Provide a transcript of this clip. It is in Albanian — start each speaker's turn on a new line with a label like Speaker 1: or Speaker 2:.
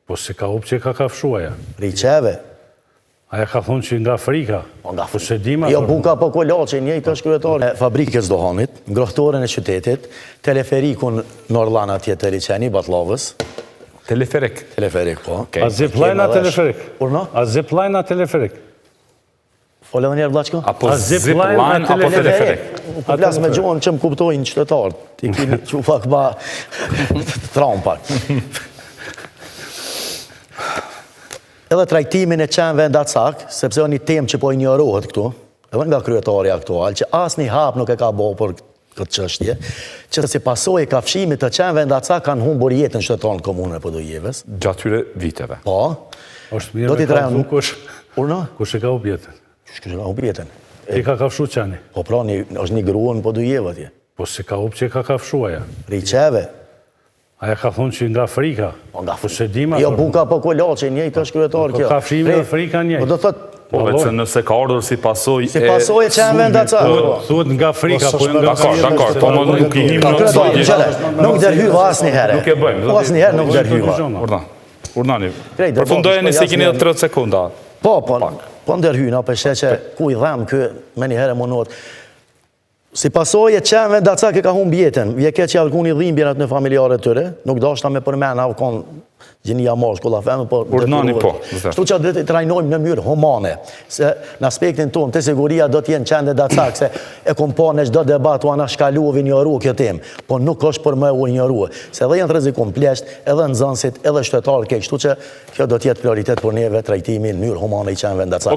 Speaker 1: Po se ka upë që ka kafshuaja.
Speaker 2: Riceve.
Speaker 1: Aja ka thonë që nga Afrika. Po se dima...
Speaker 2: Jo buka po kolaçe, njëjtë është kryetari e fabrikës Dohanit, ngrohtoren e qytetit, teleferikun në Orlan atje të Liçeni, Batllavës.
Speaker 3: Teleferik.
Speaker 2: Teleferik, po.
Speaker 1: A zipline a teleferik?
Speaker 2: Urna?
Speaker 1: A zipline a teleferik?
Speaker 2: Folë njerë Vlaçko?
Speaker 3: Apo zipline apo teleferik?
Speaker 2: Po plas me gjuhën që më kuptojnë qytetarët. Ti kini që pak ba trampak. Edhe trajtimin e qenëve ndatsak, sepse o një temë që po injorohet këtu, edhe nga kryetari aktual, që asë një hap nuk e ka bo për këtë qështje, që si pasoj e kafshimit të qenëve ndatsak kanë humbur jetën qytetarën komunën e Podujevës.
Speaker 3: Gjatyre viteve.
Speaker 2: Po.
Speaker 1: Është mirë me ka thu kush...
Speaker 2: Urna?
Speaker 1: Kush e ka ubjetën?
Speaker 2: Kush e ka ubjetën?
Speaker 1: Ti ka kafshu qeni?
Speaker 2: Po pra, është një gruën në Podujevë atje.
Speaker 1: Po se ka upë që ka kafshuaja.
Speaker 2: Riceve.
Speaker 1: Aja ka thonë që nga Afrika. Po se dima...
Speaker 2: Jo buka po kolaçe, njëjtë është kryetari kjo.
Speaker 1: Po kafshimi në Afrika njëjtë.
Speaker 2: Po do thot...
Speaker 3: Po vetë nëse ka ardhur si pasoj e...
Speaker 2: Si pasoj e qenëve ndatsak.
Speaker 1: Thuhet nga Afrika, po nga...
Speaker 3: Dakor, po më nuk i him në
Speaker 2: këto. Nuk dërhyva asë një herë.
Speaker 3: Nuk e bëjmë.
Speaker 2: Asë një herë nuk dërhyva.
Speaker 3: Urnani, përfundojeni se keni 30 sekunda.
Speaker 2: Po ndërhyna, përshë që ku i dhem kë me një herë monot. Si pasoj e qenëve ndatsak e ka humbë jetën. Vje ke që alkun i dhimbjenat në familjarë të tëre, nuk dashta me përmen avkon gjenia marë shkolla feme, por...
Speaker 3: Urnani po.
Speaker 2: Shtu që dhe të trajnojmë në mënyrë humane, se në aspektin tonë, të siguria do t'jenë qenë ndatsak, se e kom pa në çdo debat u ana shkalu u vinjoru kjo temë, po nuk është për më u vinjoru, se edhe jenë rrezikum plesht, edhe nxënësit, edhe shtetarë keq, shtu që kjo do t'jetë prioritet për neve trajtimi në mënyrë humane i qenëve ndatsak.